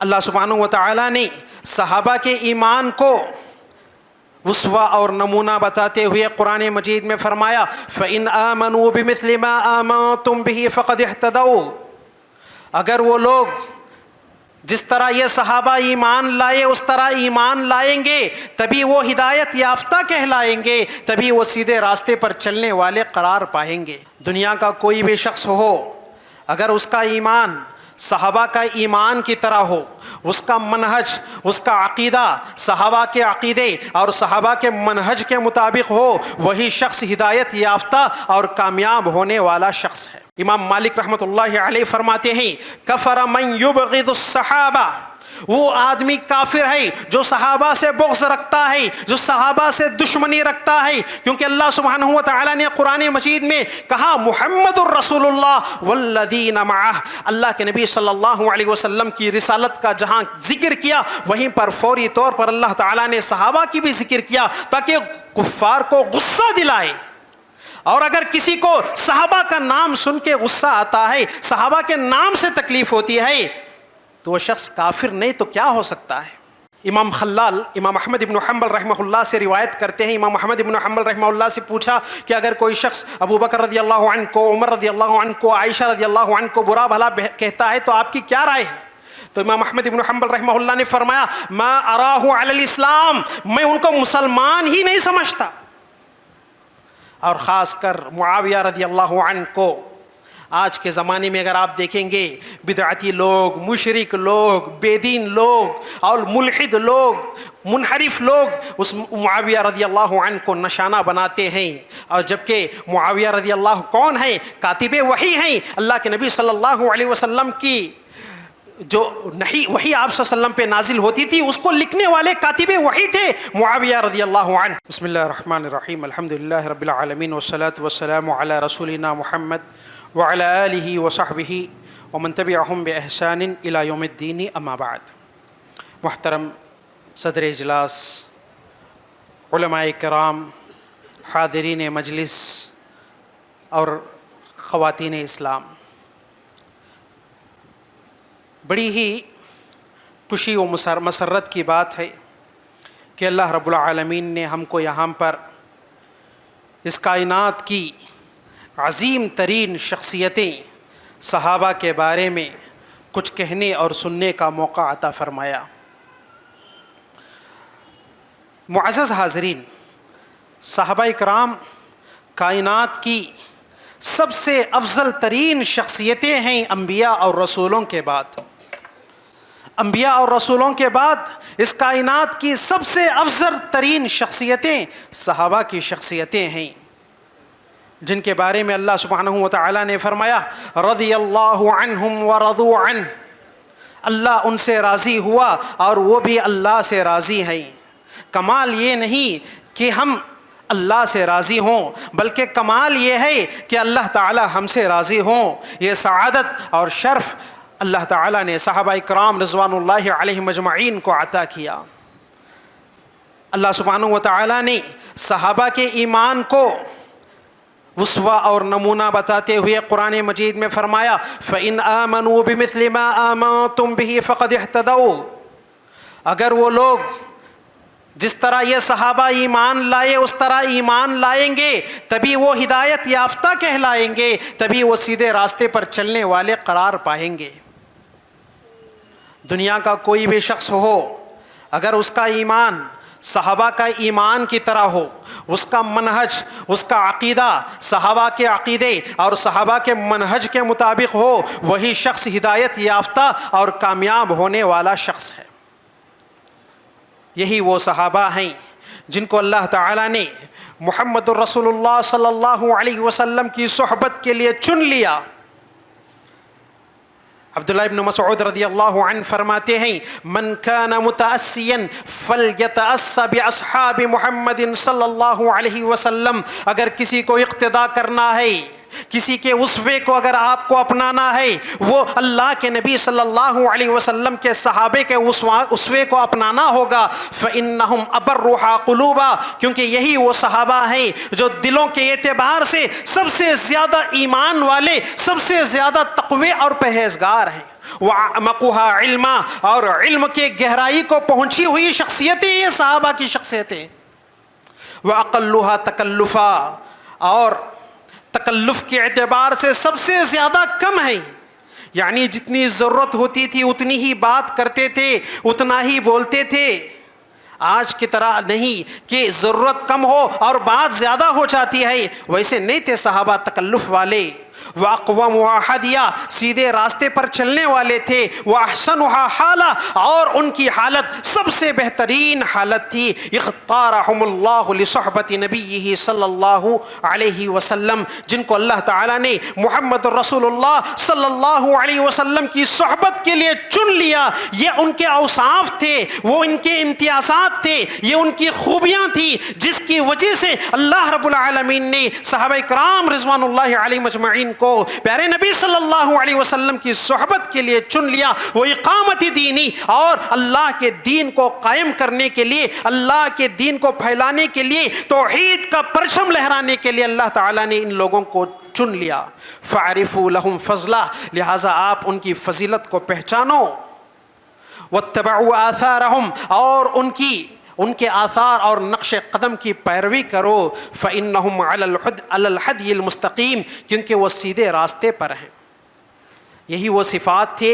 اللہ سبحانہ و تعالیٰ نے صحابہ کے ایمان کو اسوہ اور نمونہ بتاتے ہوئے قرآن مجید میں فرمایا فَإِنْ آمَنُوا بِمِثْلِ مَا آمَنْتُمْ بِهِ فَقَدِ اهْتَدَوْا، اگر وہ لوگ جس طرح یہ صحابہ ایمان لائے اس طرح ایمان لائیں گے تبھی وہ ہدایت یافتہ کہلائیں گے، تبھی وہ سیدھے راستے پر چلنے والے قرار پائیں گے۔ دنیا کا کوئی بھی شخص ہو، اگر اس کا ایمان صحابہ کا ایمان کی طرح ہو، اس کا منہج، اس کا عقیدہ صحابہ کے عقیدے اور صحابہ کے منہج کے مطابق ہو، وہی شخص ہدایت یافتہ اور کامیاب ہونے والا شخص ہے۔ امام مالک رحمۃ اللہ علیہ فرماتے ہیں کفر من یبغض الصحابہ، وہ آدمی کافر ہے جو صحابہ سے بغض رکھتا ہے، جو صحابہ سے دشمنی رکھتا ہے، کیونکہ اللہ سبحانہ و تعالیٰ نے قرآن مجید میں کہا محمد الرسول اللہ والذین معہ، اللہ کے نبی صلی اللہ علیہ وسلم کی رسالت کا جہاں ذکر کیا وہیں پر فوری طور پر اللہ تعالیٰ نے صحابہ کی بھی ذکر کیا تاکہ کفار کو غصہ دلائے۔ اور اگر کسی کو صحابہ کا نام سن کے غصہ آتا ہے، صحابہ کے نام سے تکلیف ہوتی ہے، تو وہ شخص کافر نہیں تو کیا ہو سکتا ہے؟ امام خلال امام احمد ابن حنبل رحمہ اللہ سے روایت کرتے ہیں، امام احمد ابن حنبل رحمہ اللہ سے پوچھا کہ اگر کوئی شخص ابو بکر رضی اللہ عنہ کو، عمر رضی اللہ عنہ کو، عائشہ رضی اللہ عنہ کو برا بھلا کہتا ہے تو آپ کی کیا رائے ہے؟ تو امام احمد ابن حنبل رحمہ اللہ نے فرمایا ما اراہ علی الاسلام، میں ان کو مسلمان ہی نہیں سمجھتا۔ اور خاص کر معاویہ رضی اللہ عنہ کو آج کے زمانے میں اگر آپ دیکھیں گے بدعتی لوگ، مشرک لوگ، بے دین لوگ اور ملحد لوگ، منحرف لوگ اس معاویہ رضی اللہ عنہ کو نشانہ بناتے ہیں، اور جبکہ معاویہ رضی اللہ کون ہیں؟ کاتب وحی ہیں، اللہ کے نبی صلی اللہ علیہ وسلم کی جو وحی آپ صلی اللہ علیہ وسلم پہ نازل ہوتی تھی اس کو لکھنے والے کاتب وحی تھے معاویہ رضی اللہ عنہ۔ بسم اللہ الرحمن الرحیم، الحمدللہ رب العالمین والصلاة والسلام علی رسولنا محمد وعلی آلہ وصحبہ ومن تبعہم بإحسان الی یوم الدین، اما بعد۔ محترم صدر اجلاس، علماء کرام، حاضرین مجلس اور خواتین اسلام، بڑی ہی خوشی و مسرت کی بات ہے کہ اللہ رب العالمین نے ہم کو یہاں پر اس کائنات کی عظیم ترین شخصیتیں صحابہ کے بارے میں کچھ کہنے اور سننے کا موقع عطا فرمایا۔ معزز حاضرین، صحابہ کرام کائنات کی سب سے افضل ترین شخصیتیں ہیں انبیاء اور رسولوں کے بعد۔ انبیاء اور رسولوں کے بعد اس کائنات کی سب سے افضل ترین شخصیتیں صحابہ کی شخصیتیں ہیں، جن کے بارے میں اللہ سبحانہ و تعالیٰ نے فرمایا رضی اللہ عنہم ورضوا عنہ، اللہ ان سے راضی ہوا اور وہ بھی اللہ سے راضی ہیں۔ کمال یہ نہیں کہ ہم اللہ سے راضی ہوں، بلکہ کمال یہ ہے کہ اللہ تعالی ہم سے راضی ہوں۔ یہ سعادت اور شرف اللہ تعالیٰ نے صحابہ کرام رضوان اللہ علیہم اجمعین کو عطا کیا۔ اللہ سبحانہ و تعالیٰ نے صحابہ کے ایمان کو اسوہ اور نمونہ بتاتے ہوئے قرآن مجید میں فرمایا فَإِنْ آمَنُوا بِمِثْلِ مَا آمَنْتُمْ بِهِ فَقَدِ اهْتَدَوْا، اگر وہ لوگ جس طرح یہ صحابہ ایمان لائے اس طرح ایمان لائیں گے تبھی وہ ہدایت یافتہ کہلائیں گے، تبھی وہ سیدھے راستے پر چلنے والے قرار پائیں گے۔ دنیا کا کوئی بھی شخص ہو، اگر اس کا ایمان صحابہ کا ایمان کی طرح ہو، اس کا منہج، اس کا عقیدہ صحابہ کے عقیدے اور صحابہ کے منہج کے مطابق ہو، وہی شخص ہدایت یافتہ اور کامیاب ہونے والا شخص ہے۔ یہی وہ صحابہ ہیں جن کو اللہ تعالیٰ نے محمد الرسول اللہ صلی اللہ علیہ وسلم کی صحبت کے لیے چن لیا۔ عبداللہ ابن مسعود رضی اللہ عنہ فرماتے ہیں من کان متأسیا فلیتأس باصحاب محمد صلی اللہ علیہ وسلم، اگر کسی کو اقتداء کرنا ہے کسی کے اسوے کو اگر آپ کو اپنانا ہے وہ اللہ کے نبی صلی اللہ علیہ وسلم کے صحابے کے اسوے کو اپنانا ہوگا. فإنہم ابرھا قلوبا، کیونکہ یہی وہ صحابہ ہیں جو دلوں کے اعتبار سے سب سے زیادہ ایمان والے، سب سے زیادہ تقوی اور پرہیزگار ہیں. وَأَعْمَقُهَا عِلْمًا، اور علم کے گہرائی کو پہنچی ہوئی شخصیتیں یہ صحابہ کی شخصیتیں. وَأَقَلُّهَا تَكَلُّفًا، اور تکلف کے اعتبار سے سب سے زیادہ کم ہے. یعنی جتنی ضرورت ہوتی تھی اتنی ہی بات کرتے تھے، اتنا ہی بولتے تھے. آج کی طرح نہیں کہ ضرورت کم ہو اور بات زیادہ ہو جاتی ہے، ویسے نہیں تھے صحابہ تکلف والے. وَأَقْوَمُهَا حَدْيًا، سیدھے راستے پر چلنے والے تھے. وَأَحْسَنُهَا حَالًا، اور ان کی حالت سب سے بہترین حالت تھی. اختارهم اللہ لصحبت نبیہ صلی اللہ علیہ وسلم، جن کو اللہ تعالیٰ نے محمد رسول اللہ صلی اللہ علیہ وسلم کی صحبت کے لیے چن لیا. یہ ان کے اوصاف تھے، وہ ان کے امتیازات تھے، یہ ان کی خوبیاں تھیں جس کی وجہ سے اللہ رب العالمین نے صحابہ کرام رضوان اللہ علیہم اجمعین کو پیارے نبی صلی اللہ علیہ وسلم کی صحبت کے لیے چن لیا. وہ اقامت دینی، اور اللہ کے دین کو قائم کرنے کے لیے، اللہ کے دین کو پھیلانے کے لیے، توحید کا پرچم لہرانے کے لیے اللہ تعالیٰ نے ان لوگوں کو چن لیا. فَعْرِفُوا لَهُمْ فَضْلًا، لہٰذا آپ ان کی فضیلت کو پہچانو. وَاتَّبَعُوا آثَارَهُمْ، اور ان کے آثار اور نقش قدم کی پیروی کرو. فَإِنَّهُمْ عَلَى الْحَدْيِ الْمُسْتَقِيمِ، کیونکہ وہ سیدھے راستے پر ہیں. یہی وہ صفات تھے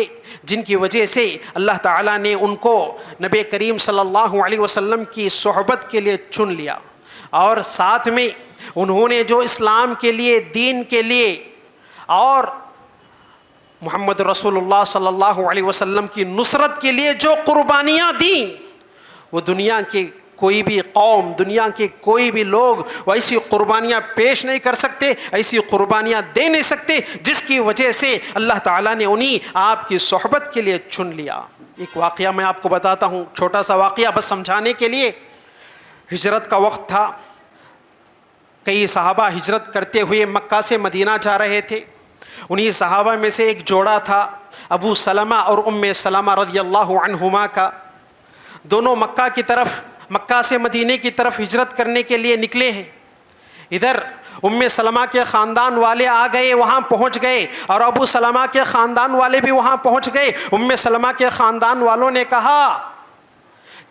جن کی وجہ سے اللہ تعالیٰ نے ان کو نبی کریم صلی اللہ علیہ وسلم کی صحبت کے لیے چن لیا. اور ساتھ میں انہوں نے جو اسلام کے لیے، دین کے لیے اور محمد رسول اللہ صلی اللہ علیہ وسلم کی نصرت کے لیے جو قربانیاں دیں، وہ دنیا کی کوئی بھی قوم، دنیا کے کوئی بھی لوگ وہ ایسی قربانیاں پیش نہیں کر سکتے، ایسی قربانیاں دے نہیں سکتے جس کی وجہ سے اللہ تعالیٰ نے انہیں آپ کی صحبت کے لیے چن لیا. ایک واقعہ میں آپ کو بتاتا ہوں، چھوٹا سا واقعہ بس سمجھانے کے لیے. ہجرت کا وقت تھا، کئی صحابہ ہجرت کرتے ہوئے مکہ سے مدینہ جا رہے تھے. انہی صحابہ میں سے ایک جوڑا تھا ابو سلمہ اور ام سلمہ رضی اللہ عنہما کا. دونوں مکہ کی طرف، مکہ سے مدینے کی طرف ہجرت کرنے کے لیے نکلے ہیں. ادھر ام سلمہ کے خاندان والے آ گئے، وہاں پہنچ گئے، اور ابو سلمہ کے خاندان والے بھی وہاں پہنچ گئے. ام سلمہ کے خاندان والوں نے کہا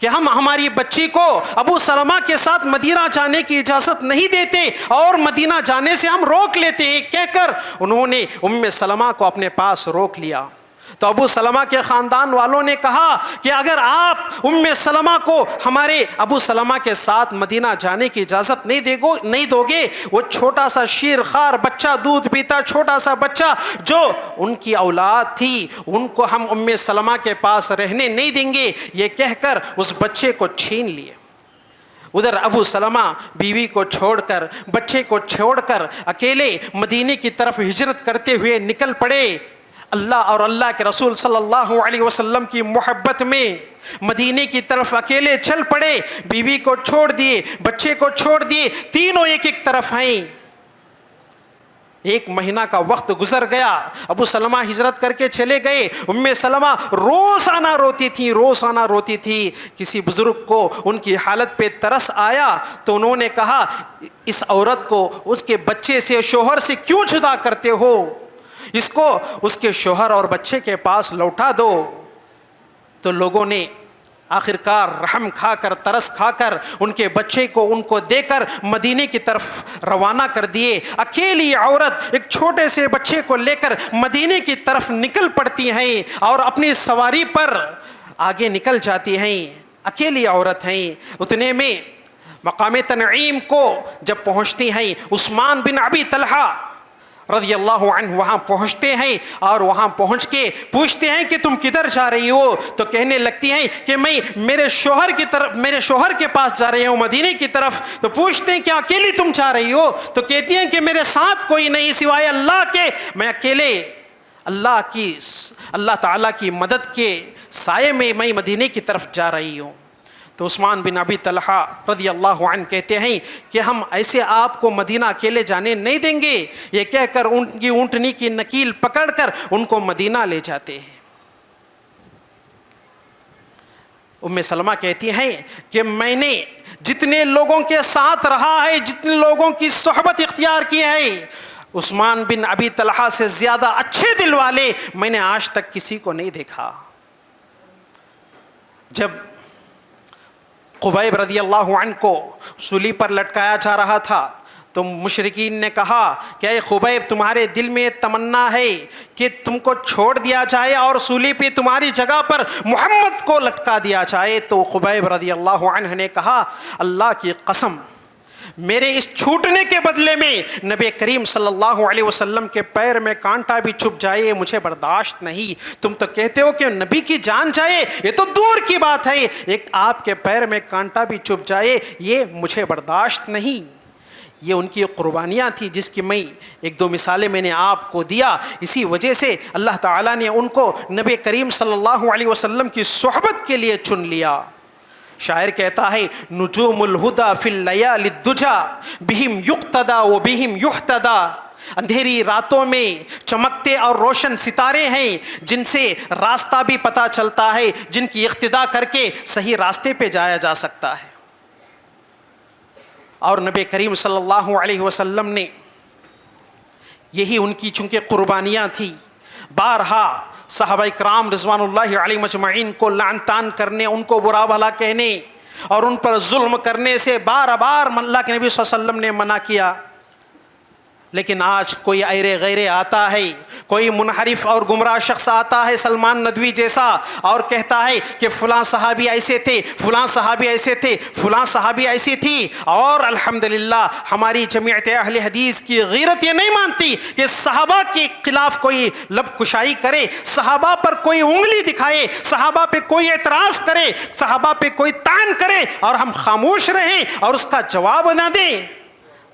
کہ ہم ہماری بچی کو ابو سلمہ کے ساتھ مدینہ جانے کی اجازت نہیں دیتے اور مدینہ جانے سے ہم روک لیتے ہیں، کہہ کر انہوں نے ام سلمہ کو اپنے پاس روک لیا. تو ابو سلمہ کے خاندان والوں نے کہا کہ اگر آپ ام سلمہ کو ہمارے ابو سلمہ کے ساتھ مدینہ جانے کی اجازت نہیں دو گے، وہ چھوٹا سا شیر خوار بچہ، دودھ پیتا چھوٹا سا بچہ جو ان کی اولاد تھی، ان کو ہم ام سلمہ کے پاس رہنے نہیں دیں گے. یہ کہہ کر اس بچے کو چھین لیے. ادھر ابو سلمہ بیوی کو چھوڑ کر، بچے کو چھوڑ کر اکیلے مدینے کی طرف ہجرت کرتے ہوئے نکل پڑے. اللہ اور اللہ کے رسول صلی اللہ علیہ وسلم کی محبت میں مدینے کی طرف اکیلے چل پڑے. بیوی کو چھوڑ دیے، بچے کو چھوڑ دیے، تینوں ایک ایک طرف ہیں. 1 مہینہ کا وقت گزر گیا. ابو سلمہ ہجرت کر کے چلے گئے. ام سلمہ روزانہ روتی تھی. کسی بزرگ کو ان کی حالت پہ ترس آیا تو انہوں نے کہا اس عورت کو اس کے بچے سے، شوہر سے کیوں جدا کرتے ہو؟ اس کو اس کے شوہر اور بچے کے پاس لوٹا دو. تو لوگوں نے آخرکار رحم کھا کر، ترس کھا کر ان کے بچے کو ان کو دے کر مدینے کی طرف روانہ کر دیے. اکیلی عورت ایک چھوٹے سے بچے کو لے کر مدینے کی طرف نکل پڑتی ہیں اور اپنی سواری پر آگے نکل جاتی ہیں. اکیلی عورت ہیں. اتنے میں مقام تنعیم کو جب پہنچتی ہیں، عثمان بن ابی طلحہ رضی اللہ عنہ وہاں پہنچتے ہیں اور وہاں پہنچ کے پوچھتے ہیں کہ تم کدھر جا رہی ہو؟ تو کہنے لگتی ہیں کہ میں میرے شوہر کے پاس جا رہی ہوں، مدینے کی طرف. تو پوچھتے ہیں کہ اکیلی تم جا رہی ہو؟ تو کہتی ہیں کہ میرے ساتھ کوئی نہیں سوائے اللہ کے، میں اکیلے اللہ تعالیٰ کی مدد کے سائے میں مدینے کی طرف جا رہی ہوں. تو عثمان بن ابی طلحہ رضی اللہ عنہ کہتے ہیں کہ ہم ایسے آپ کو مدینہ اکیلے جانے نہیں دیں گے، یہ کہہ کر ان کی اونٹنی کی نکیل پکڑ کر ان کو مدینہ لے جاتے ہیں۔ ام سلمہ کہتی ہیں کہ میں نے جتنے لوگوں کے ساتھ رہا ہے، جتنے لوگوں کی صحبت اختیار کی ہے، عثمان بن ابی طلحہ سے زیادہ اچھے دل والے میں نے آج تک کسی کو نہیں دیکھا۔ جب خبیب رضی اللہ عنہ کو سولی پر لٹکایا جا رہا تھا تو مشرکین نے کہا کہ اے خبیب، تمہارے دل میں تمنا ہے کہ تم کو چھوڑ دیا جائے اور سولی پہ تمہاری جگہ پر محمد کو لٹکا دیا جائے؟ تو خبیب رضی اللہ عنہ نے کہا اللہ کی قسم، میرے اس چھوٹنے کے بدلے میں نبی کریم صلی اللہ علیہ وسلم کے پیر میں کانٹا بھی چھپ جائے مجھے برداشت نہیں۔ تم تو کہتے ہو کہ نبی کی جان جائے، یہ تو دور کی بات ہے، ایک آپ کے پیر میں کانٹا بھی چھپ جائے یہ مجھے برداشت نہیں۔ یہ ان کی قربانیاں تھی جس کی میں ایک دو مثالیں میں نے آپ کو دیا۔ اسی وجہ سے اللہ تعالیٰ نے ان کو نبی کریم صلی اللہ علیہ وسلم کی صحبت کے لیے چن لیا۔ شاعر کہتا ہے نجوم الہدا فی اللیال الدجا بہم یقتدا و بہم یحتدا، اندھیری راتوں میں چمکتے اور روشن ستارے ہیں جن سے راستہ بھی پتہ چلتا ہے، جن کی اقتدا کر کے صحیح راستے پہ جایا جا سکتا ہے۔ اور نبی کریم صلی اللہ علیہ وسلم نے یہی ان کی چونکہ قربانیاں تھیں، بارہا صحابہ کرام رضوان اللہ علیہ مجمعین کو لعن طعن کرنے، ان کو برا بھلا کہنے اور ان پر ظلم کرنے سے بار بار اللہ کے نبی صلی اللہ علیہ وسلم نے منع کیا۔ لیکن آج کوئی ایرے غیرے آتا ہے، کوئی منحرف اور گمراہ شخص آتا ہے سلمان ندوی جیسا اور کہتا ہے کہ فلاں صحابی ایسے تھے، فلاں صحابی ایسے تھے، فلاں صحابی ایسی تھی، اور الحمدللہ ہماری جماعت اہل حدیث کی غیرت یہ نہیں مانتی کہ صحابہ کے خلاف کوئی لب کشائی کرے، صحابہ پر کوئی انگلی دکھائے، صحابہ پہ کوئی اعتراض کرے، صحابہ پہ کوئی طعن کرے اور ہم خاموش رہیں اور اس کا جواب نہ دیں۔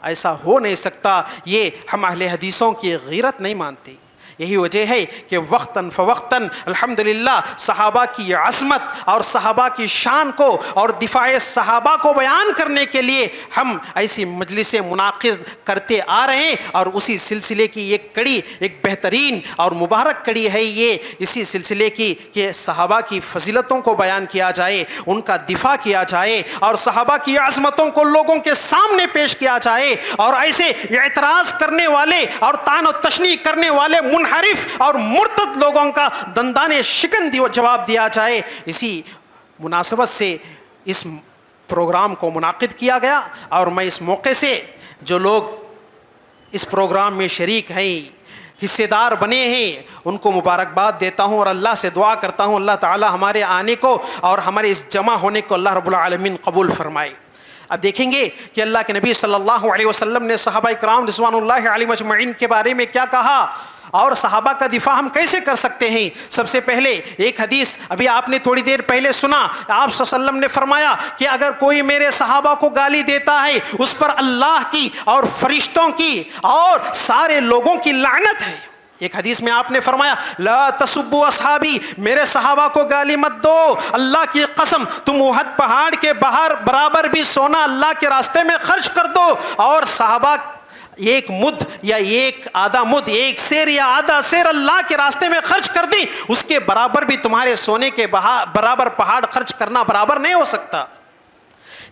ایسا ہو نہیں سکتا، یہ ہم اہل حدیثوں کی غیرت نہیں مانتے۔ یہی وجہ ہے کہ وقتاً فوقتاً الحمدللہ صحابہ کی عظمت اور صحابہ کی شان کو اور دفاع صحابہ کو بیان کرنے کے لیے ہم ایسی مجلسیں منعقد کرتے آ رہے ہیں، اور اسی سلسلے کی ایک کڑی، ایک بہترین اور مبارک کڑی ہے یہ اسی سلسلے کی کہ صحابہ کی فضیلتوں کو بیان کیا جائے، ان کا دفاع کیا جائے اور صحابہ کی عظمتوں کو لوگوں کے سامنے پیش کیا جائے، اور ایسے اعتراض کرنے والے اور طعن و تشنیع کرنے والے منحرف اور مرتد لوگوں کا دندان شکن جواب دیا جائے۔ اسی مناسبت سے اس پروگرام کو منعقد کیا گیا، اور میں اس موقع سے جو لوگ اس پروگرام میں شریک ہیں، حصے دار بنے ہیں، ان کو مبارکباد دیتا ہوں اور اللہ سے دعا کرتا ہوں اللہ تعالی ہمارے آنے کو اور ہمارے اس جمع ہونے کو اللہ رب العالمین قبول فرمائے۔ اب دیکھیں گے کہ اللہ کے نبی صلی اللہ علیہ وسلم نے صحابہ کرام رضوان اللہ علیہ مجمعین کے بارے میں کیا کہا اور صحابہ کا دفاع ہم کیسے کر سکتے ہیں۔ سب سے پہلے ایک حدیث ابھی آپ نے تھوڑی دیر پہلے سنا، آپ صلی اللہ علیہ وسلم نے فرمایا کہ اگر کوئی میرے صحابہ کو گالی دیتا ہے اس پر اللہ کی اور فرشتوں کی اور سارے لوگوں کی لعنت ہے۔ ایک حدیث میں آپ نے فرمایا لا تسبوا اصحابی، میرے صحابہ کو گالی مت دو، اللہ کی قسم تم احد پہاڑ کے باہر برابر بھی سونا اللہ کے راستے میں خرچ کر دو، اور صحابہ ایک مد یا ایک آدھا مد، ایک سیر یا آدھا سیر اللہ کے راستے میں خرچ کر دی، اس کے برابر بھی تمہارے سونے کے برابر پہاڑ خرچ کرنا برابر نہیں ہو سکتا۔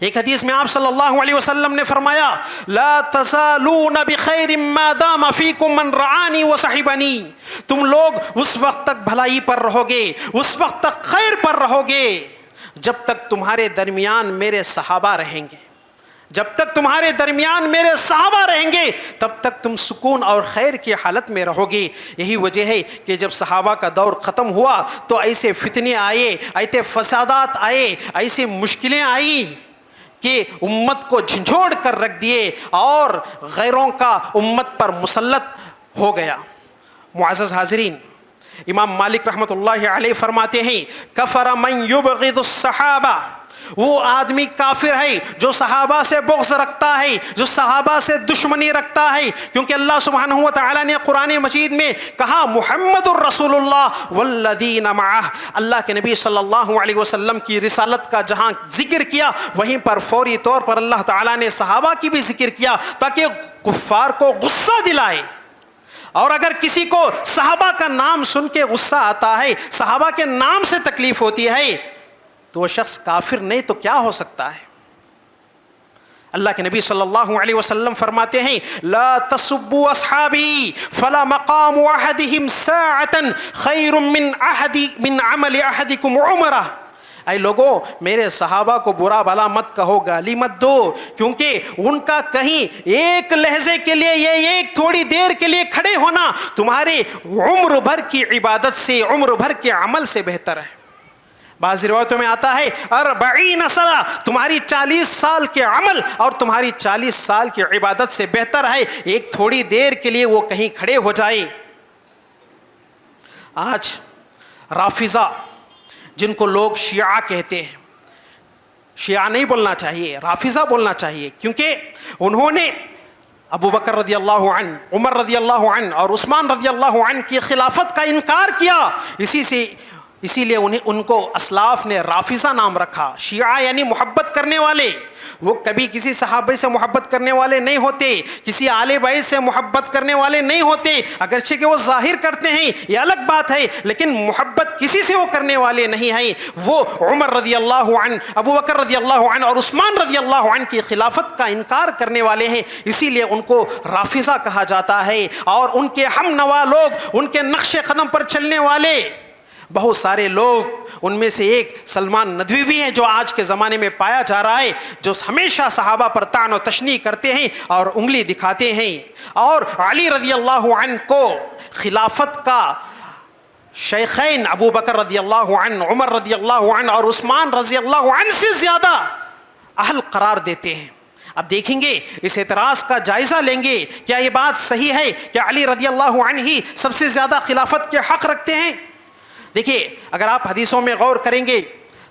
ایک حدیث میں آپ صلی اللہ علیہ وسلم نے فرمایا لا تزالون بخیر ما دام فیکم من رعانی وصحبنی، تم لوگ اس وقت تک بھلائی پر رہو گے، اس وقت تک خیر پر رہو گے جب تک تمہارے درمیان میرے صحابہ رہیں گے، جب تک تمہارے درمیان میرے صحابہ رہیں گے تب تک تم سکون اور خیر کی حالت میں رہو گے۔ یہی وجہ ہے کہ جب صحابہ کا دور ختم ہوا تو ایسے فتنے آئے، ایسے فسادات آئے، ایسی مشکلیں آئیں کہ امت کو جھنجھوڑ کر رکھ دیے اور غیروں کا امت پر مسلط ہو گیا۔ معزز حاضرین، امام مالک رحمۃ اللہ علیہ فرماتے ہیں کفر من یبغض الصحابہ وہ آدمی کافر ہے جو صحابہ سے بغض رکھتا ہے، جو صحابہ سے دشمنی رکھتا ہے، کیونکہ اللہ سبحانہ و تعالیٰ نے قرآن مجید میں کہا محمد الرسول اللہ والذین معہ، اللہ کے نبی صلی اللہ علیہ وسلم کی رسالت کا جہاں ذکر کیا وہیں پر فوری طور پر اللہ تعالیٰ نے صحابہ کی بھی ذکر کیا تاکہ کفار کو غصہ دلائے۔ اور اگر کسی کو صحابہ کا نام سن کے غصہ آتا ہے، صحابہ کے نام سے تکلیف ہوتی ہے، تو وہ شخص کافر نہیں تو کیا ہو سکتا ہے؟ اللہ کے نبی صلی اللہ علیہ وسلم فرماتے ہیں لا تسبوا اصحابی فلا مقام احدہم ساعۃ خیر من عمل احدکم عمرہ، اے لوگوں میرے صحابہ کو برا بھلا مت کہو، گالی مت دو، کیونکہ ان کا کہیں ایک لحظے کے لیے یہ ایک تھوڑی دیر کے لیے کھڑے ہونا تمہاری عمر بھر کی عبادت سے، عمر بھر کے عمل سے بہتر ہے۔ بعض روایتوں میں آتا ہے 40 سنہ، تمہاری 40 سال کے عمل اور تمہاری 40 سال کی عبادت سے بہتر ہے ایک تھوڑی دیر کے لیے وہ کہیں کھڑے ہو جائے۔ آج رافضہ جن کو لوگ شیعہ کہتے ہیں، شیعہ نہیں بولنا چاہیے، رافضہ بولنا چاہیے، کیونکہ انہوں نے ابو بکر رضی اللہ عنہ، عمر رضی اللہ عنہ اور عثمان رضی اللہ عنہ کی خلافت کا انکار کیا، اسی لیے ان کو اسلاف نے رافضہ نام رکھا۔ شیعہ یعنی محبت کرنے والے، وہ کبھی کسی صحابہ سے محبت کرنے والے نہیں ہوتے، کسی آل بیت سے محبت کرنے والے نہیں ہوتے، اگرچہ کہ وہ ظاہر کرتے ہیں یہ الگ بات ہے، لیکن محبت کسی سے وہ کرنے والے نہیں ہیں۔ وہ عمر رضی اللہ عنہ، ابو بکر رضی اللہ عنہ اور عثمان رضی اللہ عنہ کی خلافت کا انکار کرنے والے ہیں، اسی لیے ان کو رافضہ کہا جاتا ہے۔ اور ان کے ہم نوا لوگ، ان کے نقش قدم پر چلنے والے بہت سارے لوگ، ان میں سے ایک سلمان ندوی بھی ہیں جو آج کے زمانے میں پایا جا رہا ہے، جو ہمیشہ صحابہ پر طعن و تشنیع کرتے ہیں اور انگلی دکھاتے ہیں، اور علی رضی اللہ عنہ کو خلافت کا شیخین ابو بکر رضی اللہ عنہ، عمر رضی اللہ عنہ اور عثمان رضی اللہ عنہ سے زیادہ اہل قرار دیتے ہیں۔ اب دیکھیں گے، اس اعتراض کا جائزہ لیں گے، کیا یہ بات صحیح ہے کہ علی رضی اللہ عنہ ہی سب سے زیادہ خلافت کے حق رکھتے ہیں؟ دیکھیے، اگر آپ حدیثوں میں غور کریں گے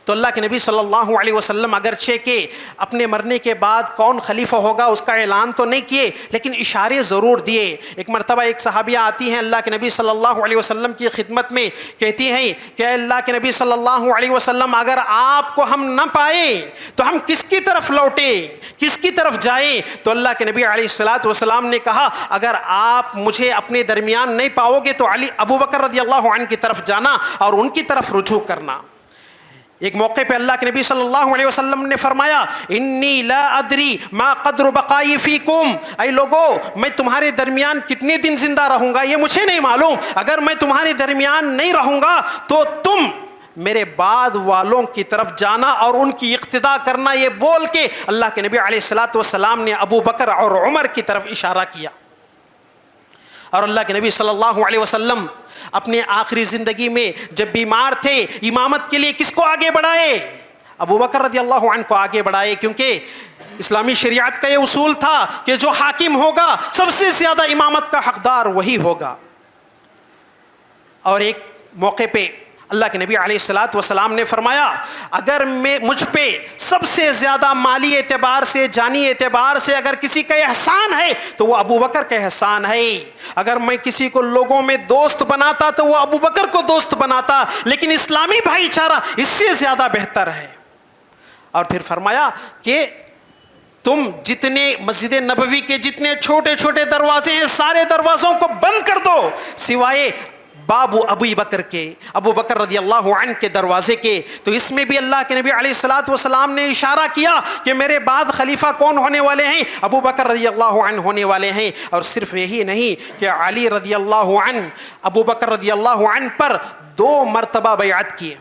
تو اللہ کے نبی صلی اللہ علیہ وسلم اگرچہ کہ اپنے مرنے کے بعد کون خلیفہ ہوگا اس کا اعلان تو نہیں کیے، لیکن اشارے ضرور دیے۔ ایک مرتبہ ایک صحابیہ آتی ہیں اللہ کے نبی صلی اللہ علیہ وسلم کی خدمت میں، کہتی ہیں کہ اے اللہ کے نبی صلی اللہ علیہ وسلم، اگر آپ کو ہم نہ پائیں تو ہم کس کی طرف لوٹیں، کس کی طرف جائیں؟ تو اللہ کے نبی علیہ الصلوۃ والسلام نے کہا اگر آپ مجھے اپنے درمیان نہیں پاؤ گے تو ابو بکر رضی اللہ عنہ کی طرف جانا اور ان کی طرف رجوع کرنا۔ ایک موقع پہ اللہ کے نبی صلی اللہ علیہ وسلم نے فرمایا انی لا ادری ما قدر بقائی فیکم، اے لوگو میں تمہارے درمیان کتنے دن زندہ رہوں گا یہ مجھے نہیں معلوم، اگر میں تمہارے درمیان نہیں رہوں گا تو تم میرے بعد والوں کی طرف جانا اور ان کی اقتداء کرنا۔ یہ بول کے اللہ کے نبی علیہ الصلوۃ والسلام نے ابو بکر اور عمر کی طرف اشارہ کیا۔ اور اللہ کے نبی صلی اللہ علیہ وسلم اپنے آخری زندگی میں جب بیمار تھے امامت کے لیے کس کو آگے بڑھائے؟ ابو بکر رضی اللہ عنہ کو آگے بڑھائے، کیونکہ اسلامی شریعت کا یہ اصول تھا کہ جو حاکم ہوگا سب سے زیادہ امامت کا حقدار وہی ہوگا۔ اور ایک موقع پہ اللہ کے نبی علیہ الصلوۃ والسلام نے فرمایا اگر مجھ پہ سب سے زیادہ مالی اعتبار سے، جانی اعتبار سے اگر کسی کا احسان ہے تو وہ ابو بکر کا احسان ہے، اگر میں کسی کو لوگوں میں دوست بناتا تو وہ ابو بکر کو دوست بناتا، لیکن اسلامی بھائی چارہ اس سے زیادہ بہتر ہے۔ اور پھر فرمایا کہ تم جتنے مسجد نبوی کے جتنے چھوٹے چھوٹے دروازے ہیں سارے دروازوں کو بند کر دو سوائے بابو ابو بکر کے، ابو بکر رضی اللہ عنہ کے دروازے کے۔ تو اس میں بھی اللہ کے نبی علیہ الصلوۃ والسلام نے اشارہ کیا کہ میرے بعد خلیفہ کون ہونے والے ہیں؟ ابو بکر رضی اللہ عنہ ہونے والے ہیں۔ اور صرف یہی نہیں کہ علی رضی اللہ عنہ ابو بکر رضی اللہ عنہ پر 2 مرتبہ بیعت کیے،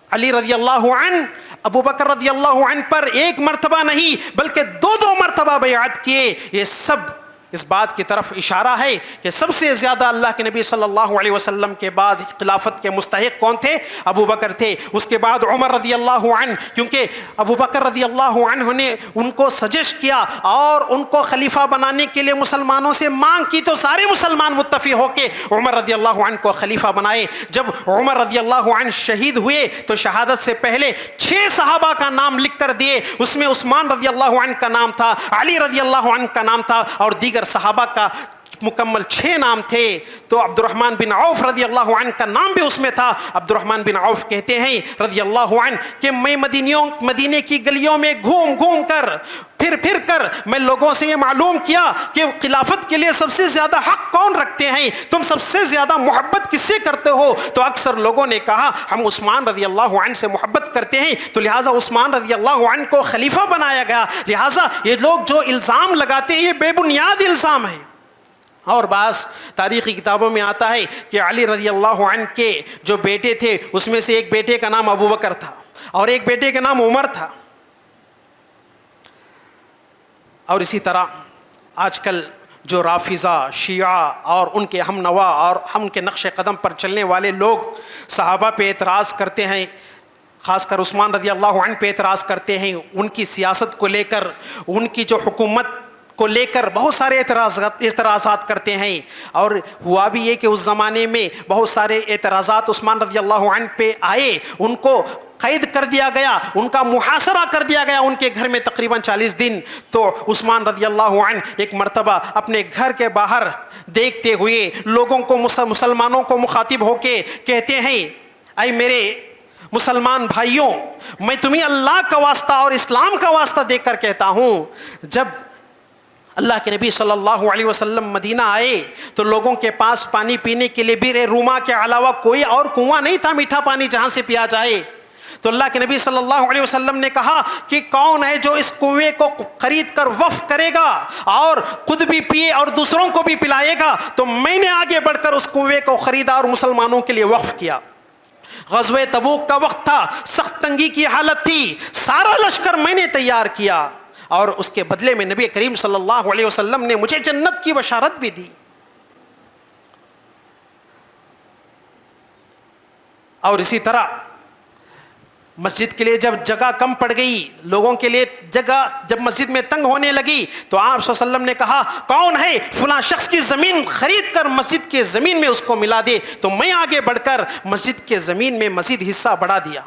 علی رضی اللہ عنہ ابو بکر رضی اللہ عنہ پر 1 مرتبہ نہیں بلکہ 2 مرتبہ بیعت کیے۔ یہ سب اس بات کی طرف اشارہ ہے کہ سب سے زیادہ اللہ کے نبی صلی اللہ علیہ وسلم کے بعد خلافت کے مستحق کون تھے؟ ابو بکر تھے، اس کے بعد عمر رضی اللہ عنہ، کیونکہ ابو بکر رضی اللہ عنہ نے ان کو سجیسٹ کیا اور ان کو خلیفہ بنانے کے لیے مسلمانوں سے مانگ کی، تو سارے مسلمان متفق ہو کے عمر رضی اللہ عنہ کو خلیفہ بنائے۔ جب عمر رضی اللہ عنہ شہید ہوئے تو شہادت سے پہلے 6 صحابہ کا نام لکھ کر دیے، اس میں عثمان رضی اللہ عنہ کا نام تھا، علی رضی اللہ عنہ کا نام تھا اور دیگر صحابہ کا مکمل 6 نام تھے۔ تو عبد الرحمن بن عوف رضی اللہ عنہ کا نام بھی اس میں تھا۔ عبد الرحمن بن عوف کہتے ہیں رضی اللہ عنہ کہ میں مدینے کی گلیوں میں گھوم گھوم کر پھر کر میں لوگوں سے یہ معلوم کیا کہ خلافت کے لیے سب سے زیادہ حق کون رکھتے ہیں، تم سب سے زیادہ محبت کس سے کرتے ہو؟ تو اکثر لوگوں نے کہا ہم عثمان رضی اللہ عنہ سے محبت کرتے ہیں، تو لہٰذا عثمان رضی اللہ عنہ کو خلیفہ بنایا گیا۔ لہٰذا یہ لوگ جو الزام لگاتے ہیں یہ بے بنیاد الزام ہے۔ اور بعض تاریخی کتابوں میں آتا ہے کہ علی رضی اللہ عنہ کے جو بیٹے تھے اس میں سے ایک بیٹے کا نام ابو بکر تھا اور ایک بیٹے کا نام عمر تھا۔ اور اسی طرح آج کل جو رافضہ، شیعہ اور ان کے ہم نوا اور ہم کے نقش قدم پر چلنے والے لوگ صحابہ پہ اعتراض کرتے ہیں، خاص کر عثمان رضی اللہ عنہ پہ اعتراض کرتے ہیں، ان کی سیاست کو لے کر، ان کی جو حکومت کو لے کر بہت سارے اعتراضات کرتے ہیں۔ اور ہوا بھی یہ کہ اس زمانے میں بہت سارے اعتراضات عثمان رضی اللہ عنہ پہ آئے، ان کو قید کر دیا گیا، ان کا محاصرہ کر دیا گیا ان کے گھر میں تقریباً 40 دن۔ تو عثمان رضی اللہ عنہ ایک مرتبہ اپنے گھر کے باہر دیکھتے ہوئے لوگوں کو، مسلمانوں کو مخاطب ہو کے کہتے ہیں، اے میرے مسلمان بھائیوں، میں تمہیں اللہ کا واسطہ اور اسلام کا واسطہ دے کر کہتا ہوں، جب اللہ کے نبی صلی اللہ علیہ وسلم مدینہ آئے تو لوگوں کے پاس پانی پینے کے لیے بئر روما کے علاوہ کوئی اور کنواں نہیں تھا میٹھا پانی جہاں سے پیا جائے۔ تو اللہ کے نبی صلی اللہ علیہ وسلم نے کہا کہ کون ہے جو اس کنویں کو خرید کر وقف کرے گا اور خود بھی پیے اور دوسروں کو بھی پلائے گا؟ تو میں نے آگے بڑھ کر اس کنویں کو خریدا اور مسلمانوں کے لیے وقف کیا۔ غزوہ تبوک کا وقت تھا، سخت تنگی کی حالت تھی، سارا لشکر میں نے تیار کیا اور اس کے بدلے میں نبی کریم صلی اللہ علیہ وسلم نے مجھے جنت کی بشارت بھی دی۔ اور اسی طرح مسجد کے لیے جب جگہ کم پڑ گئی، لوگوں کے لیے جگہ جب مسجد میں تنگ ہونے لگی، تو آپ صلی اللہ علیہ وسلم نے کہا کون ہے فلاں شخص کی زمین خرید کر مسجد کے زمین میں اس کو ملا دے؟ تو میں آگے بڑھ کر مسجد کے زمین میں مزید حصہ بڑھا دیا۔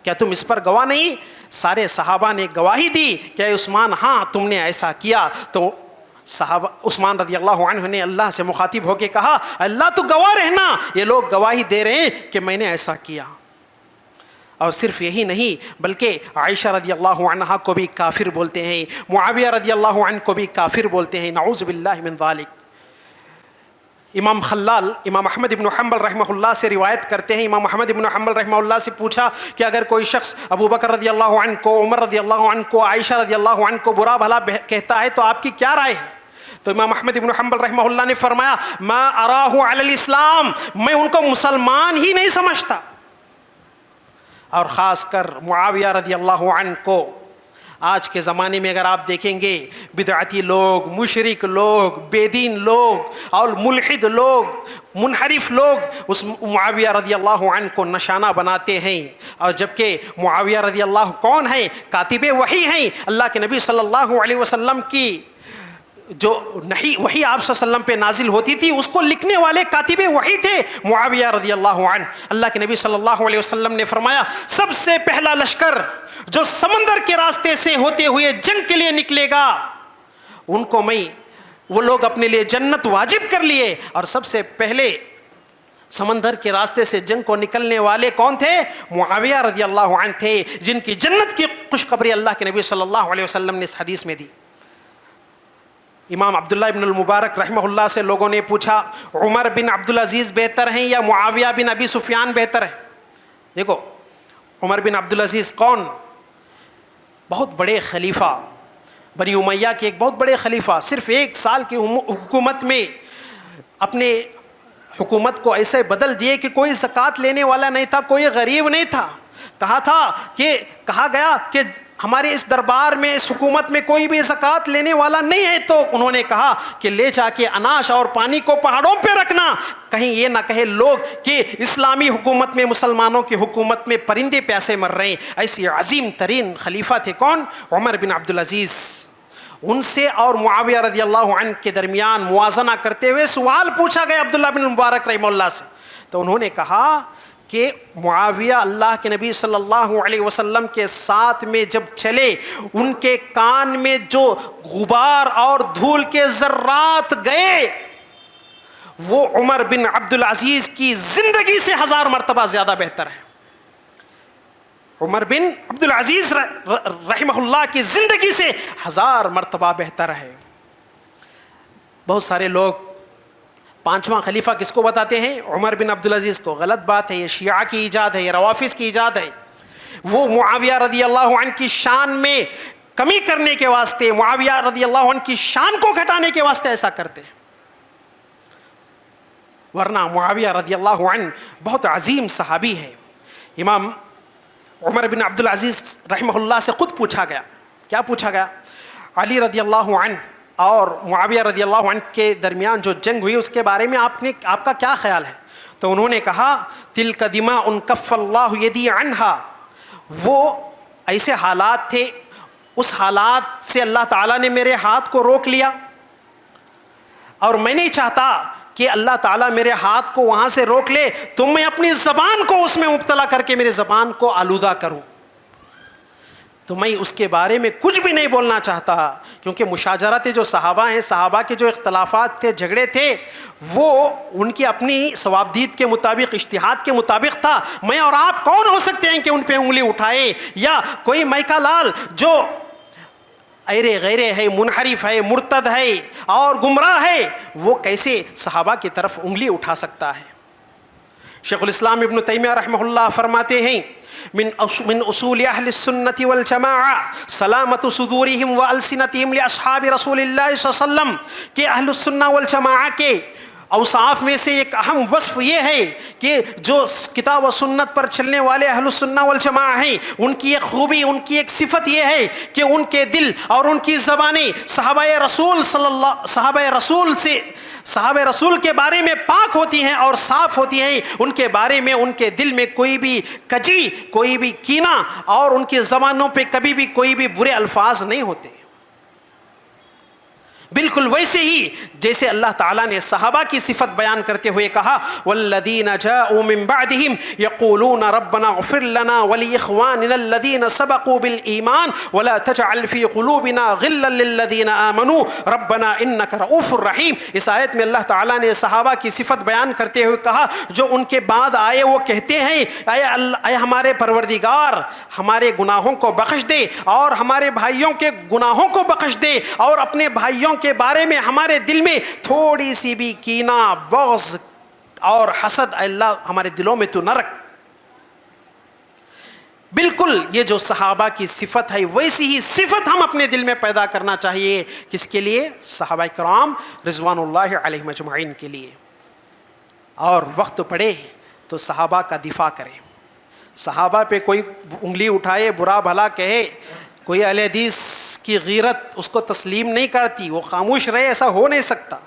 کیا تم اس پر گواہ نہیں؟ سارے صحابہ نے گواہی دی کہ اے عثمان ہاں تم نے ایسا کیا۔ تو صحابہ عثمان رضی اللہ عنہ نے اللہ سے مخاطب ہو کے کہا اللہ تو گواہ رہنا، یہ لوگ گواہی دے رہے ہیں کہ میں نے ایسا کیا۔ اور صرف یہی نہیں بلکہ عائشہ رضی اللہ عنہا کو بھی کافر بولتے ہیں، معاویہ رضی اللہ عنہ کو بھی کافر بولتے ہیں، نعوذ باللہ من ذالک۔ امام خلال امام احمد ابن حنبل رحمہ اللہ سے روایت کرتے ہیں، امام احمد ابن حنبل رحمہ اللہ سے پوچھا کہ اگر کوئی شخص ابو بکر رضی اللہ عنہ کو، عمر رضی اللہ عنہ کو، عائشہ رضی اللہ عنہ کو برا بھلا کہتا ہے تو آپ کی کیا رائے ہے؟ تو امام احمد ابن حنبل رحمہ اللہ نے فرمایا ما اراہ علی الاسلام، میں ان کو مسلمان ہی نہیں سمجھتا۔ اور خاص کر معاویہ رضی اللہ عنہ کو آج کے زمانے میں اگر آپ دیکھیں گے، بدعتی لوگ، مشرک لوگ، بے دین لوگ اور ملحد لوگ، منحرف لوگ اس معاویہ رضی اللہ عنہ کو نشانہ بناتے ہیں۔ اور جبکہ معاویہ رضی اللہ کون ہیں؟ کاتب وحی ہیں، اللہ کے نبی صلی اللہ علیہ وسلم کی جو وحی آپ صلی اللہ علیہ وسلم پہ نازل ہوتی تھی اس کو لکھنے والے کاتب وحی تھے معاویہ رضی اللہ عنہ۔ اللہ کے نبی صلی اللہ علیہ وسلم نے فرمایا سب سے پہلا لشکر جو سمندر کے راستے سے ہوتے ہوئے جنگ کے لیے نکلے گا ان کو وہ لوگ اپنے لیے جنت واجب کر لیے، اور سب سے پہلے سمندر کے راستے سے جنگ کو نکلنے والے کون تھے؟ معاویہ رضی اللہ عنہ تھے، جن کی جنت کی خوشخبری اللہ کے نبی صلی اللہ علیہ وسلم نے اس حدیث میں دی۔ امام عبداللہ ابن المبارک رحمہ اللہ سے لوگوں نے پوچھا عمر بن عبدالعزیز بہتر ہیں یا معاویہ بن ابی سفیان بہتر ہے؟ دیکھو عمر بن عبدالعزیز کون؟ بہت بڑے خلیفہ، بنی امیہ کے ایک بہت بڑے خلیفہ، صرف 1 سال کی حکومت میں اپنے حکومت کو ایسے بدل دیے کہ کوئی زکوٰۃ لینے والا نہیں تھا، کوئی غریب نہیں تھا۔ کہا گیا کہ ہمارے اس دربار میں اس حکومت میں کوئی بھی زکوٰۃ لینے والا نہیں ہے، تو انہوں نے کہا کہ لے جا کے اناج اور پانی کو پہاڑوں پہ رکھنا، کہیں یہ نہ کہے لوگ کہ اسلامی حکومت میں، مسلمانوں کی حکومت میں پرندے پیاسے مر رہے ہیں۔ ایسی عظیم ترین خلیفہ تھے کون؟ عمر بن عبدالعزیز۔ ان سے اور معاویہ رضی اللہ عنہ کے درمیان موازنہ کرتے ہوئے سوال پوچھا گیا عبداللہ بن مبارک رحمہ اللہ سے، تو انہوں نے کہا کہ معاویہ اللہ کے نبی صلی اللہ علیہ وسلم کے ساتھ میں جب چلے، ان کے کان میں جو غبار اور دھول کے ذرات گئے وہ عمر بن عبدالعزیز کی زندگی سے 1000 مرتبہ زیادہ بہتر ہے۔ عمر بن عبدالعزیز رحمہ اللہ کی زندگی سے 1000 مرتبہ بہتر ہے۔ بہت سارے لوگ پانچواں خلیفہ کس کو بتاتے ہیں؟ عمر بن عبدالعزیز کو۔ غلط بات ہے، یہ شیعہ کی ایجاد ہے، یہ روافظ کی ایجاد ہے۔ وہ معاویہ رضی اللہ عنہ کی شان میں کمی کرنے کے واسطے، معاویہ رضی اللہ عنہ کی شان کو گھٹانے کے واسطے ایسا کرتے ہیں، ورنہ معاویہ رضی اللہ عنہ بہت عظیم صحابی ہے۔ امام عمر بن عبدالعزیز رحمہ اللہ سے خود پوچھا گیا، کیا پوچھا گیا؟ علی رضی اللہ عنہ اور معاویہ رضی اللہ عنہ کے درمیان جو جنگ ہوئی اس کے بارے میں آپ کا کیا خیال ہے؟ تو انہوں نے کہا تلک دماء کف اللہ یدی عنہا، وہ ایسے حالات تھے، اس حالات سے اللہ تعالیٰ نے میرے ہاتھ کو روک لیا، اور میں نہیں چاہتا کہ اللہ تعالیٰ میرے ہاتھ کو وہاں سے روک لے تو میں اپنی زبان کو اس میں مبتلا کر کے میری زبان کو آلودہ کروں، تو میں اس کے بارے میں کچھ بھی نہیں بولنا چاہتا، کیونکہ مشاجرت جو صحابہ ہیں، صحابہ کے جو اختلافات تھے، جھگڑے تھے، وہ ان کی اپنی ثوابدید کے مطابق، اجتہاد کے مطابق تھا۔ میں اور آپ کون ہو سکتے ہیں کہ ان پہ انگلی اٹھائے، یا کوئی میکا لال جو ایرے غیرے ہے، منحرف ہے، مرتد ہے اور گمراہ ہے، وہ کیسے صحابہ کی طرف انگلی اٹھا سکتا ہے؟ شیخ الاسلام ابن تیمیہ رحمہ اللہ فرماتے ہیں من اصول اہل السنت والجماعہ سلامت صدورہم والسنتہم لاصحاب رسول اللہ صلی اللہ علیہ وسلم، کہ اہل السنہ والجماعہ کے اوصاف میں سے ایک اہم وصف یہ ہے کہ جو کتاب و سنت پر چلنے والے اہل السنہ والجماعہ ہیں، ان کی ایک خوبی، ان کی ایک صفت یہ ہے کہ ان کے دل اور ان کی زبانیں صحابہ رسول کے بارے میں پاک ہوتی ہیں اور صاف ہوتی ہیں، ان کے بارے میں ان کے دل میں کوئی بھی کجی، کوئی بھی کینہ، اور ان کی زبانوں پہ کبھی بھی کوئی بھی برے الفاظ نہیں ہوتے، بالکل ویسے ہی جیسے اللہ تعالیٰ نے صحابہ کی صفت بیان کرتے ہوئے کہا والذین جاءوا من بعدہم یقولون ربنا اغفر لنا ولاخواننا الذین سبقوا بالایمان ولا تجعل فی قلوبنا غلا للذین آمنوا ربنا انک رؤوف الرحیم۔ اس آیت میں اللہ تعالیٰ نے صحابہ کی صفت بیان کرتے ہوئے کہا جو ان کے بعد آئے، وہ کہتے ہیں اے ہمارے پروردگار ہمارے گناہوں کو بخش دے اور ہمارے بھائیوں کے گناہوں کو بخش دے، اور اپنے بھائیوں کے بارے میں ہمارے دل میں تھوڑی سی بھی کینہ، بغض اور حسد اللہ ہمارے دلوں میں تو نہ رکھ۔ بالکل یہ جو صحابہ کی صفت ہے ویسی ہی صفت ہم اپنے دل میں پیدا کرنا چاہیے، کس کے لیے؟ صحابہ کرام رضوان اللہ علیہم اجمعین کے لیے۔ اور وقت پڑے تو صحابہ کا دفاع کریں، صحابہ پہ کوئی انگلی اٹھائے، برا بھلا کہے، کوئی اہل حدیث کی غیرت اس کو تسلیم نہیں کرتی، وہ خاموش رہے، ایسا ہو نہیں سکتا۔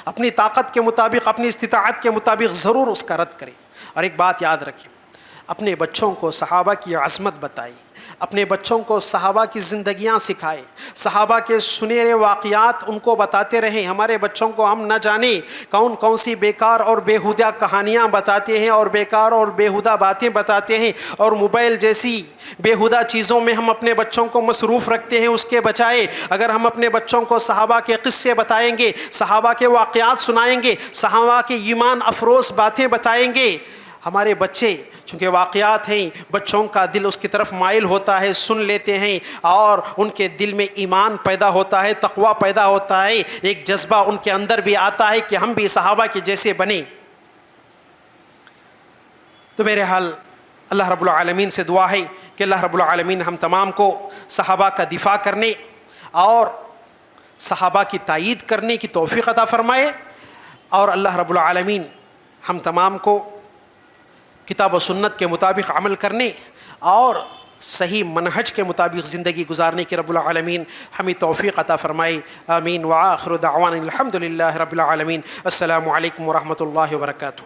اپنی طاقت کے مطابق، اپنی استطاعت کے مطابق ضرور اس کا رد کرے۔ اور ایک بات یاد رکھیں، اپنے بچوں کو صحابہ کی عظمت بتائی، اپنے بچوں کو صحابہ کی زندگیاں سکھائے، صحابہ کے سنہرے واقعات ان کو بتاتے رہیں۔ ہمارے بچوں کو ہم نہ جانے کون کون سی بیکار اور بیہودہ کہانیاں بتاتے ہیں اور بیکار اور بیہودہ باتیں بتاتے ہیں، اور موبائل جیسی بیہودہ چیزوں میں ہم اپنے بچوں کو مصروف رکھتے ہیں۔ اس کے بجائے اگر ہم اپنے بچوں کو صحابہ کے قصے بتائیں گے، صحابہ کے واقعات سنائیں گے، صحابہ کے ایمان افروز باتیں بتائیں گے، ہمارے بچے چونکہ واقعات ہیں، بچوں کا دل اس کی طرف مائل ہوتا ہے، سن لیتے ہیں، اور ان کے دل میں ایمان پیدا ہوتا ہے، تقوی پیدا ہوتا ہے، ایک جذبہ ان کے اندر بھی آتا ہے کہ ہم بھی صحابہ کے جیسے بنیں۔ تو میرے حال اللہ رب العالمین سے دعا ہے کہ اللہ رب العالمین ہم تمام کو صحابہ کا دفاع کرنے اور صحابہ کی تائید کرنے کی توفیق عطا فرمائے، اور اللہ رب العالمین ہم تمام کو کتاب و سنت کے مطابق عمل کرنے اور صحیح منہج کے مطابق زندگی گزارنے کی رب العالمین ہمیں توفیق عطا فرمائے. آمین. وآخر دعوانا الحمد للہ رب العالمین. السلام علیکم ورحمۃ اللہ وبرکاتہ.